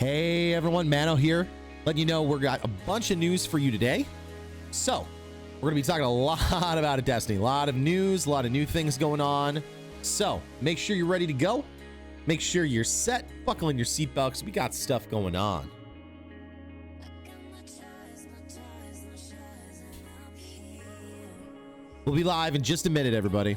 Hey everyone, Mano here, letting you know we've got a bunch of news for you today. So we're gonna be talking a lot about Destiny, a lot of news, a lot of new things going on. So make sure you're ready to go. Make sure you're set, buckle in your seatbelt because we got stuff going on. We'll be live in just a minute, everybody.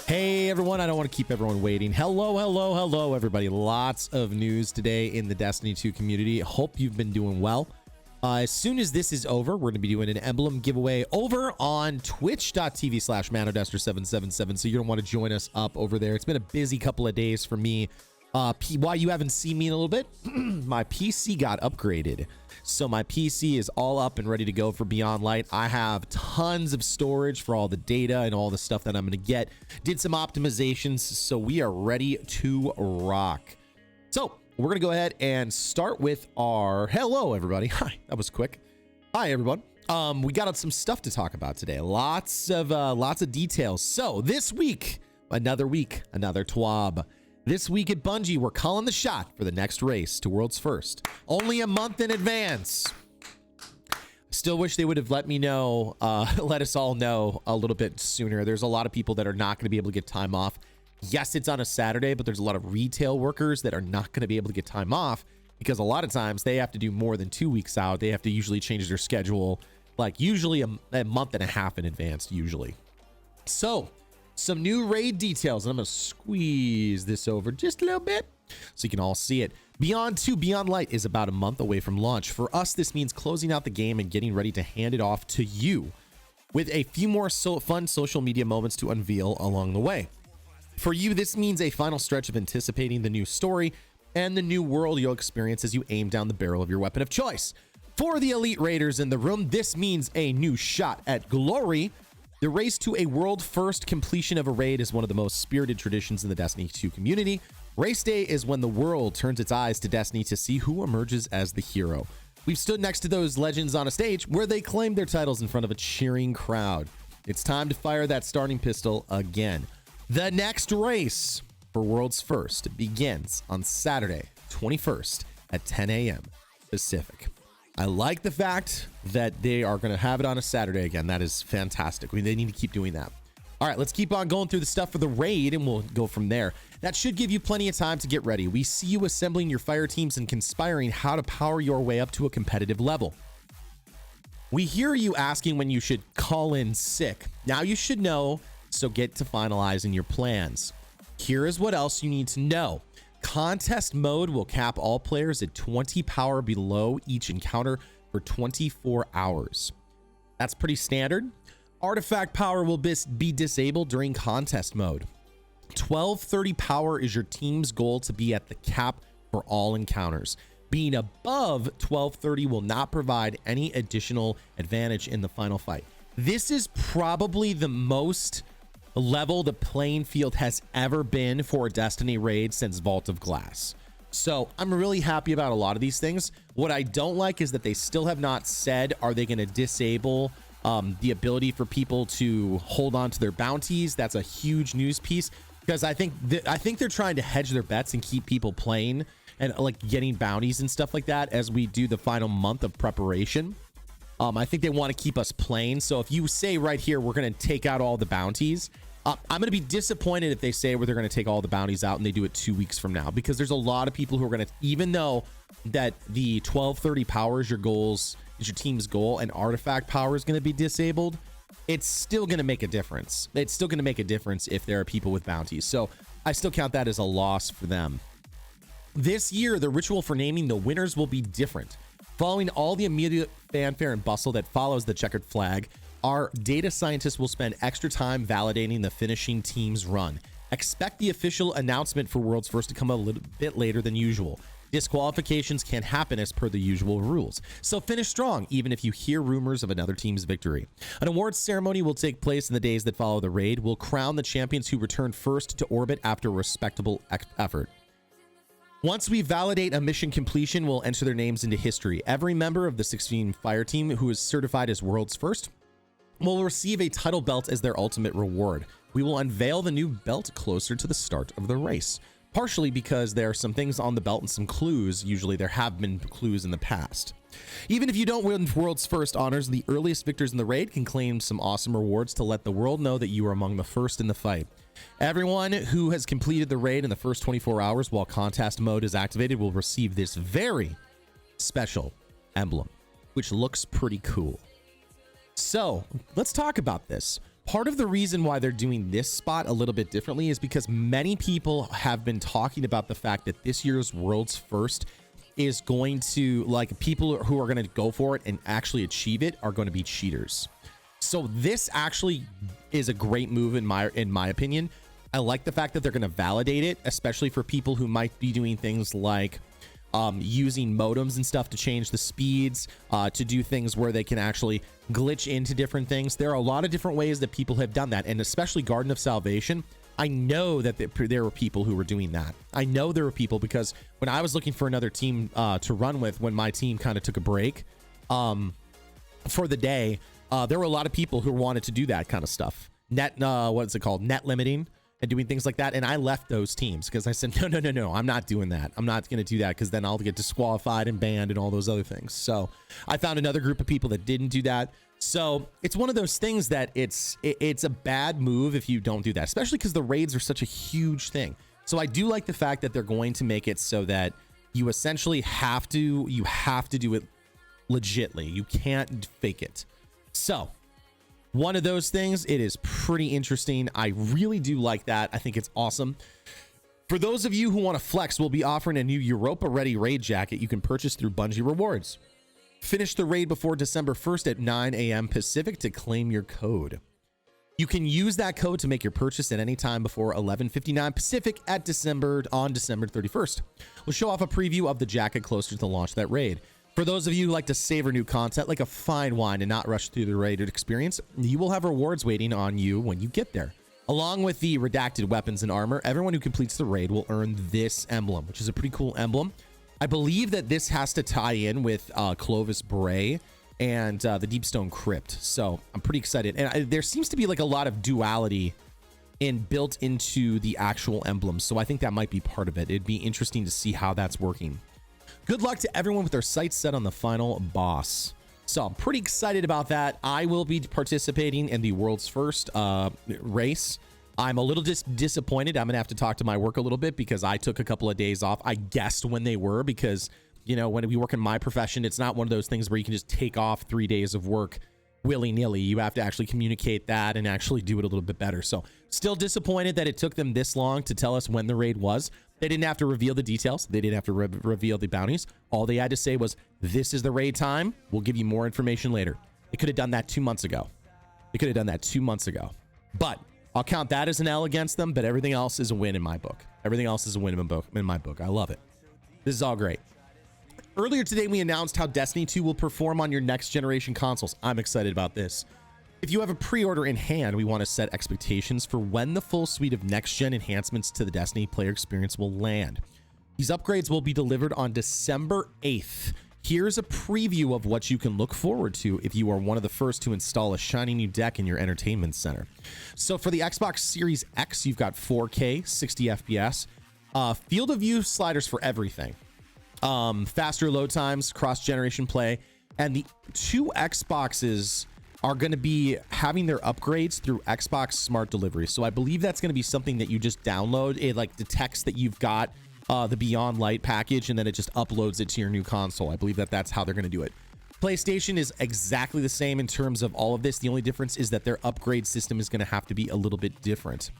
Hey everyone, I don't want to keep everyone waiting. Hello everybody. Lots of news today in the Destiny 2 community. Hope you've been doing well. As soon as this is over, we're going to be doing an emblem giveaway over on twitch.tv/manodester777. So you're going to want to join us up over there. It's been a busy couple of days for me. Why you haven't seen me in a little bit, my PC got upgraded. So my PC is all up and ready to go for Beyond Light. I have tons of storage for all the data and all the stuff that I'm going to get. Did some optimizations, so we are ready to rock. So we're going to go ahead and start with our hello everybody. Hi, that was quick. Hi everyone. We got some stuff to talk about today. Lots of details. So this week, another TWAB. This week at Bungie, we're calling the shot for the next race to World's First. Only a month in advance. Still wish they would have let me know, let us all know a little bit sooner. There's a lot of people that are not going to be able to get time off. Yes, it's on a Saturday, but there's a lot of retail workers that are not going to be able to get time off because a lot of times they have to do more than 2 weeks out. They have to usually change their schedule, like usually a month and a half in advance, usually. So some new raid details, and I'm going to squeeze this over just a little bit so you can all see it. Beyond 2 Beyond Light is about a month away from launch. For us, this means closing out the game and getting ready to hand it off to you with a few more fun social media moments to unveil along the way. For you, this means a final stretch of anticipating the new story and the new world you'll experience as you aim down the barrel of your weapon of choice. For the elite raiders in the room, this means a new shot at glory. The race to a world first completion of a raid is one of the most spirited traditions in the Destiny 2 community. Race day is when the world turns its eyes to Destiny to see who emerges as the hero. We've stood next to those legends on a stage where they claimed their titles in front of a cheering crowd. It's time to fire that starting pistol again. The next race for World's First begins on Saturday, 21st at 10 a.m. Pacific. I like the fact that they are going to have it on a Saturday again. That is fantastic. I mean, they need to keep doing that. All right, let's keep on going through the stuff for the raid and we'll go from there. That should give you plenty of time to get ready. We see you assembling your fire teams and conspiring how to power your way up to a competitive level. We hear you asking when you should call in sick. Now you should know, so get to finalizing your plans. Here is what else you need to know. Contest mode will cap all players at 20 power below each encounter for 24 hours. That's pretty standard. Artifact power will be disabled during contest mode. 1230 power is your team's goal to be at the cap for all encounters. Being above 1230 will not provide any additional advantage in the final fight. This is probably the most level the playing field has ever been for a Destiny raid since Vault of Glass. So I'm really happy about a lot of these things. What I don't like is that they still have not said, are they going to disable the ability for people to hold on to their bounties? That's a huge news piece, because I think they're trying to hedge their bets and keep people playing and like getting bounties and stuff like that as we do the final month of preparation. I think they want to keep us playing. So if you say right here, we're going to take out all the bounties, I'm going to be disappointed if they say they're going to take all the bounties out and they do it 2 weeks from now, because there's a lot of people who are going to, even though that the 1230 power is your goals, is your team's goal, and artifact power is going to be disabled, it's still going to make a difference. It's still going to make a difference if there are people with bounties. So I still count that as a loss for them. This year, the ritual for naming the winners will be different. Following all the immediate fanfare and bustle that follows the checkered flag, our data scientists will spend extra time validating the finishing team's run. Expect the official announcement for World's First to come a little bit later than usual. Disqualifications can happen as per the usual rules, so finish strong even if you hear rumors of another team's victory. An awards ceremony will take place in the days that follow the raid. We'll crown the champions who return first to orbit after a respectable effort. Once we validate a mission completion, we'll enter their names into history. Every member of the 16 fire team who is certified as World's First will receive a title belt as their ultimate reward. We will unveil the new belt closer to the start of the race, partially because there are some things on the belt and some clues. Usually there have been clues in the past. Even if you don't win World's First honors, the earliest victors in the raid can claim some awesome rewards to let the world know that you are among the first in the fight. Everyone who has completed the raid in the first 24 hours while contest mode is activated will receive this very special emblem, which looks pretty cool. So let's talk about this. Part of the reason why they're doing this spot a little bit differently is because many people have been talking about the fact that this year's World's First is going to, like, people who are going to go for it and actually achieve it are going to be cheaters. So this actually is a great move in my opinion. I like the fact that they're going to validate it, especially for people who might be doing things like using modems and stuff to change the speeds, to do things where they can actually glitch into different things. There are a lot of different ways that people have done that, and especially Garden of Salvation. I know that there were people who were doing that. I know there were people, because when I was looking for another team to run with, when my team kind of took a break for the day, there were a lot of people who wanted to do that kind of stuff. What is it called? Net limiting and doing things like that. And I left those teams because I said, no, I'm not doing that. I'm not going to do that, because then I'll get disqualified and banned and all those other things. So I found another group of people that didn't do that. So it's one of those things that it's a bad move if you don't do that, especially because the raids are such a huge thing. So I do like the fact that they're going to make it so that you essentially have to do it legitly. You can't fake it. So one of those things, it is pretty interesting. I really do like that. I think it's awesome. For those of you who want to flex, we'll be offering a new Europa Ready raid jacket you can purchase through Bungie Rewards. Finish the raid before December 1st at 9 a.m. Pacific to claim your code. You can use that code to make your purchase at any time before 11:59 Pacific on December 31st. We'll show off a preview of the jacket closer to the launch of that raid. For those of you who like to savor new content like a fine wine and not rush through the raided experience, you will have rewards waiting on you when you get there. Along with the redacted weapons and armor, everyone who completes the raid will earn this emblem, which is a pretty cool emblem. I believe that this has to tie in with Clovis Bray and the Deepstone Crypt. So I'm pretty excited. And there seems to be like a lot of duality built into the actual emblems. So I think that might be part of it. It'd be interesting to see how that's working. Good luck to everyone with their sights set on the final boss. So I'm pretty excited about that. I will be participating in the World's First race. I'm a little disappointed. I'm going to have to talk to my work a little bit because I took a couple of days off. I guessed when they were because, you know, when we work in my profession, it's not one of those things where you can just take off 3 days of work willy-nilly. You have to actually communicate that and actually do it a little bit better. So still disappointed that it took them this long to tell us when the raid was. They didn't have to reveal the details. They didn't have to reveal the bounties. All they had to say was, this is the raid time. We'll give you more information later. They could have done that 2 months ago. But I'll count that as an L against them, but everything else is a win in my book. Everything else is a win in my book. I love it. This is all great. Earlier today, we announced how Destiny 2 will perform on your next generation consoles. I'm excited about this. If you have a pre-order in hand, we want to set expectations for when the full suite of next-gen enhancements to the Destiny player experience will land. These upgrades will be delivered on December 8th. Here's a preview of what you can look forward to if you are one of the first to install a shiny new deck in your entertainment center. So for the Xbox Series X, you've got 4K, 60 FPS, field of view sliders for everything, faster load times, cross-generation play, and the two Xboxes are going to be having their upgrades through Xbox Smart Delivery. So I believe that's going to be something that you just download. It like detects that you've got the Beyond Light package, and then it just uploads it to your new console. I believe that that's how they're going to do it. PlayStation is exactly the same in terms of all of this. The only difference is that their upgrade system is going to have to be a little bit different.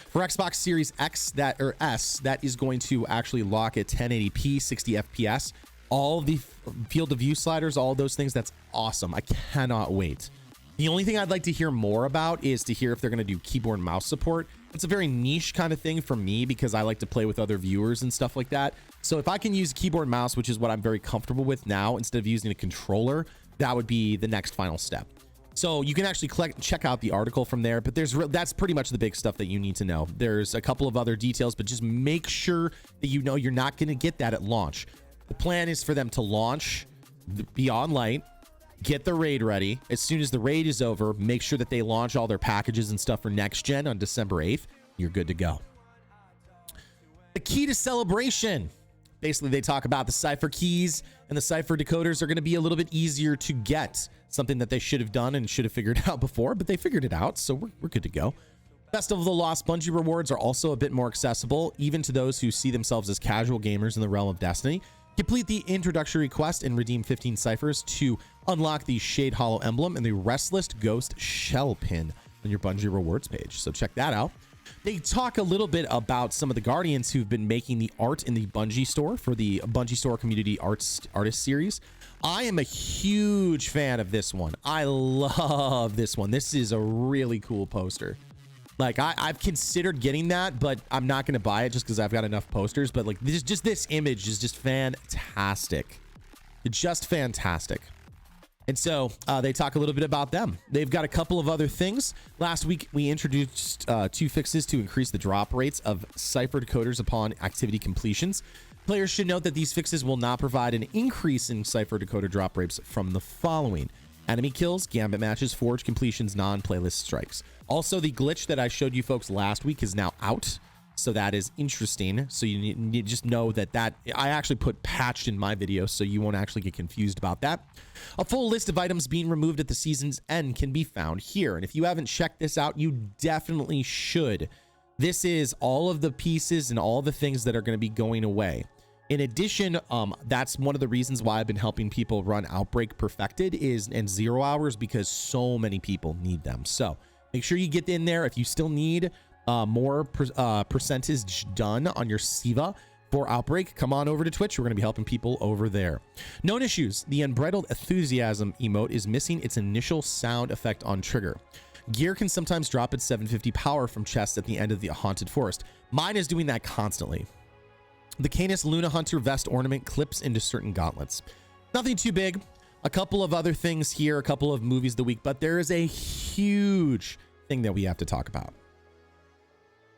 For Xbox Series X S, that is going to actually lock at 1080p, 60 FPS. All the field of view sliders, all those things, that's awesome. I cannot wait. The only thing I'd like to hear more about is to hear if they're going to do keyboard and mouse support. It's a very niche kind of thing for me because I like to play with other viewers and stuff like that. So if I can use keyboard and mouse, which is what I'm very comfortable with now, instead of using a controller, that would be the next final step. So you can actually check out the article from there, but that's pretty much the big stuff that you need to know. There's a couple of other details, but just make sure that you know you're not going to get that at launch. The plan is for them to launch Beyond Light, get the raid ready. As soon as the raid is over, make sure that they launch all their packages and stuff for next gen on December 8th. You're good to go. The key to celebration. Basically, they talk about the cipher keys, and the cipher decoders are going to be a little bit easier to get. Something that they should have done and should have figured out before, but they figured it out, so we're good to go. Festival of the Lost Bungie rewards are also a bit more accessible, even to those who see themselves as casual gamers in the realm of Destiny. Complete the introductory quest and redeem 15 ciphers to unlock the Shade Hollow emblem and the Restless Ghost shell pin on your Bungie rewards page. So check that out. They talk a little bit about some of the Guardians who've been making the art in the Bungie store for the Bungie store community artist series. I am a huge fan of this one. I love this one. This is a really cool poster. Like I've considered getting that, but I'm not going to buy it just because I've got enough posters. But like this image is just fantastic. Just fantastic. And so they talk a little bit about them. They've got a couple of other things. Last week, we introduced 2 fixes to increase the drop rates of cipher decoders upon activity completions. Players should note that these fixes will not provide an increase in cipher decoder drop rates from the following: enemy kills, gambit matches, forge completions, non-playlist strikes. Also, the glitch that I showed you folks last week is now out. So that is interesting. So you need to just know that I actually put patched in my video, so you won't actually get confused about that. A full list of items being removed at the season's end can be found here. And if you haven't checked this out, you definitely should. This is all of the pieces and all the things that are going to be going away. In addition, that's one of the reasons why I've been helping people run Outbreak Perfected and 0 hours, because so many people need them. So make sure you get in there. If you still need more percentage done on your SIVA for Outbreak, come on over to Twitch. We're going to be helping people over there. Known issues: the Unbridled Enthusiasm emote is missing its initial sound effect on trigger. Gear can sometimes drop its 750 power from chests at the end of the Haunted Forest. Mine is doing that constantly. The Canis Luna Hunter vest ornament clips into certain gauntlets. Nothing too big. A couple of other things here, a couple of movies of the week, but there is a huge thing that we have to talk about.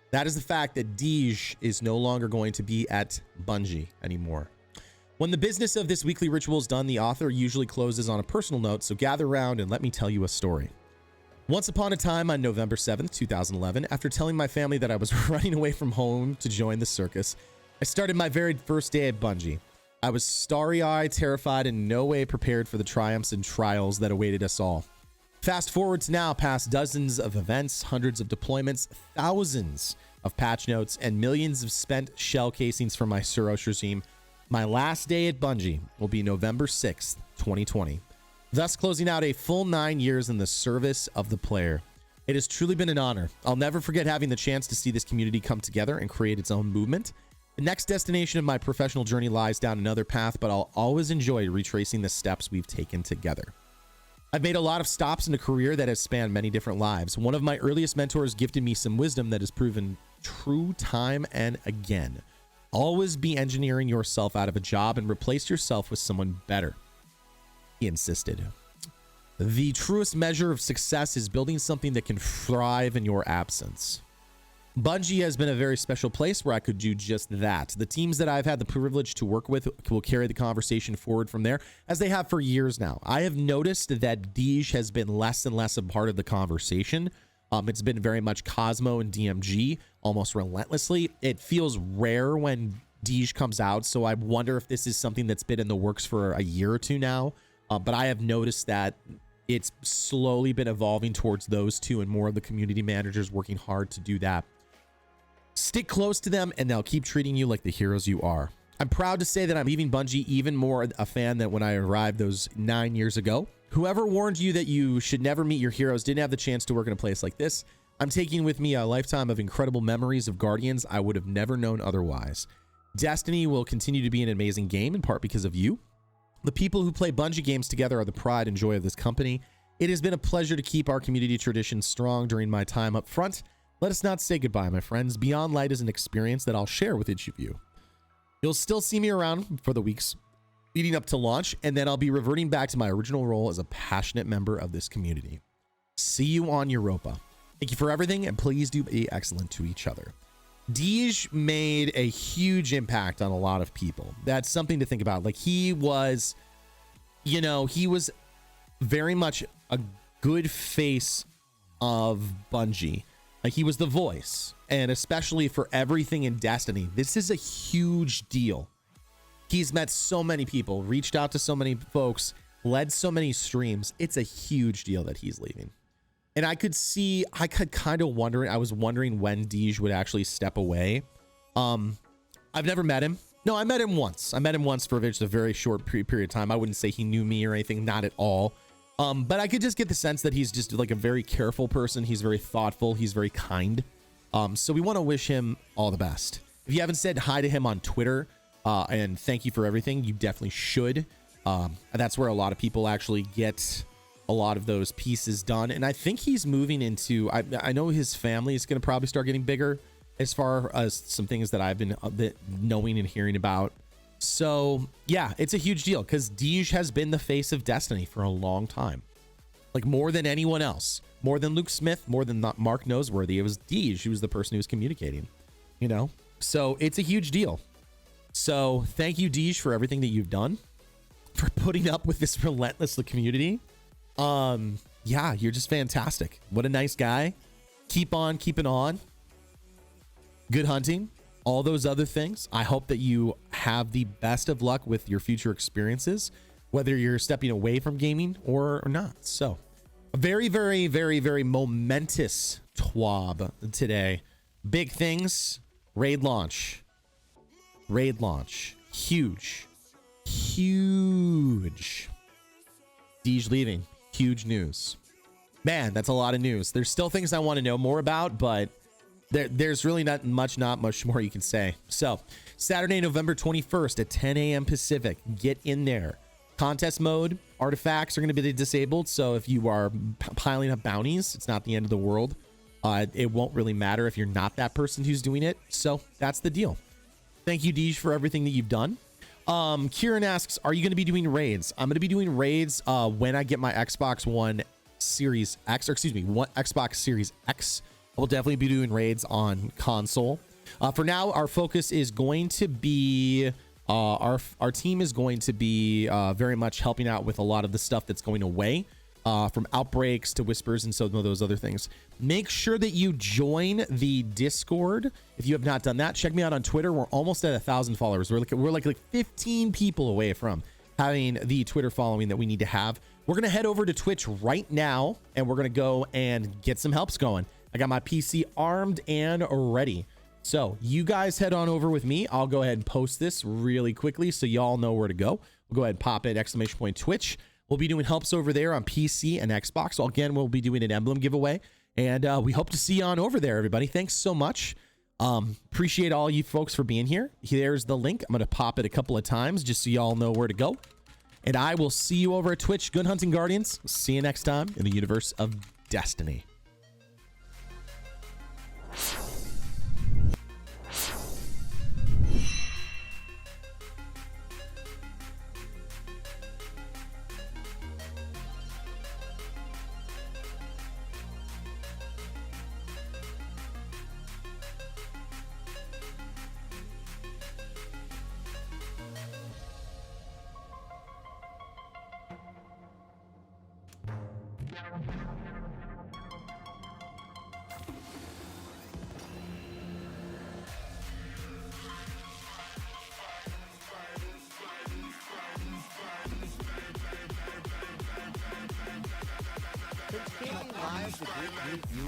That is the fact that DeeJ is no longer going to be at Bungie anymore. When the business of this weekly ritual is done, the author usually closes on a personal note, so gather around and let me tell you a story. Once upon a time on November 7th, 2011, after telling my family that I was running away from home to join the circus, I started my very first day at Bungie. I was starry-eyed, terrified, and in no way prepared for the triumphs and trials that awaited us all. Fast forward to now, past dozens of events, hundreds of deployments, thousands of patch notes, and millions of spent shell casings from my Suros regime. My last day at Bungie will be November 6th, 2020, thus closing out a full 9 years in the service of the player. It has truly been an honor. I'll never forget having the chance to see this community come together and create its own movement. The next destination of my professional journey lies down another path, but I'll always enjoy retracing the steps we've taken together. I've made a lot of stops in a career that has spanned many different lives. One of my earliest mentors gifted me some wisdom that has proven true time and again. Always be engineering yourself out of a job and replace yourself with someone better, he insisted. The truest measure of success is building something that can thrive in your absence. Bungie has been a very special place where I could do just that. The teams that I've had the privilege to work with will carry the conversation forward from there, as they have for years now. I have noticed that DeeJ has been less and less a part of the conversation. It's been very much Cosmo and DMG almost relentlessly. It feels rare when DeeJ comes out, so I wonder if this is something that's been in the works for a year or two now. But I have noticed that it's slowly been evolving towards those two and more of the community managers working hard to do that. Stick close to them and they'll keep treating you like the heroes you are. I'm proud to say that I'm leaving Bungie even more a fan than when I arrived those 9 years ago. Whoever warned you that you should never meet your heroes didn't have the chance to work in a place like this. I'm taking with me a lifetime of incredible memories of Guardians I would have never known otherwise. Destiny will continue to be an amazing game, in part because of you. The people who play Bungie games together are the pride and joy of this company. It has been a pleasure to keep our community tradition strong during my time up front. Let us not say goodbye, my friends. Beyond Light is an experience that I'll share with each of you. You'll still see me around for the weeks leading up to launch, and then I'll be reverting back to my original role as a passionate member of this community. See you on Europa. Thank you for everything, and please do be excellent to each other. DeeJ made a huge impact on a lot of people. That's something to think about. Like, he was, you know, he was very much a good face of Bungie. Like, he was the voice, and especially for everything in Destiny, this is a huge deal. He's met so many people, reached out to so many folks, led so many streams. It's a huge deal that he's leaving. And I was wondering when DeeJ would actually step away. I've never met him. No, I met him once. I met him once for just a very short period of time. I wouldn't say he knew me or anything, not at all. But I could just get the sense that he's just like a very careful person. He's very thoughtful. He's very kind. So we want to wish him all the best. If you haven't said hi to him on Twitter, and thank you for everything, you definitely should. That's where a lot of people actually get a lot of those pieces done. And I think he's moving into, I know his family is going to probably start getting bigger as far as some things that I've been knowing and hearing about. So yeah, it's a huge deal because DeeJ has been the face of Destiny for a long time. Like, more than anyone else, more than Luke Smith, more than Mark Noseworthy. It was DeeJ who was the person who was communicating, you know? So it's a huge deal. So thank you, DeeJ, for everything that you've done, for putting up with this relentless community. Yeah, you're just fantastic. What a nice guy. Keep on keeping on. Good hunting. All those other things. I hope that you have the best of luck with your future experiences, whether you're stepping away from gaming or not. So a very, very, very, very momentous TWAB today. Big things. Raid launch. Huge. DeeJ leaving. Huge news. Man, that's a lot of news. There's still things I want to know more about, but there's really not much more you can say. So Saturday, November 21st at 10 a.m. Pacific, get in there. Contest mode, artifacts are going to be disabled. So if you are piling up bounties, it's not the end of the world. It won't really matter if you're not that person who's doing it. So that's the deal. Thank you, DeeJ, for everything that you've done. Kieran asks, are you going to be doing raids? I'm going to be doing raids when I get my Xbox One Series X, or excuse me, Xbox Series X. We'll definitely be doing raids on console. For now, our focus is going to be our team is going to be very much helping out with a lot of the stuff that's going away, from outbreaks to whispers and some of those other things. Make sure that you join the Discord if you have not done that. Check me out on Twitter. We're almost at 1,000 followers. We're like 15 people away from having the Twitter following that we need to have. We're gonna head over to Twitch right now, and we're gonna go and get some helps going. I got my PC armed and ready. So you guys head on over with me. I'll go ahead and post this really quickly so y'all know where to go. We'll go ahead and pop it, !Twitch. We'll be doing helps over there on PC and Xbox. So again, we'll be doing an emblem giveaway, and we hope to see you on over there, everybody. Thanks so much. Appreciate all you folks for being here. Here's the link. I'm going to pop it a couple of times just so y'all know where to go. And I will see you over at Twitch. Good hunting, Guardians. See you next time in the universe of Destiny. Continuing live the group review.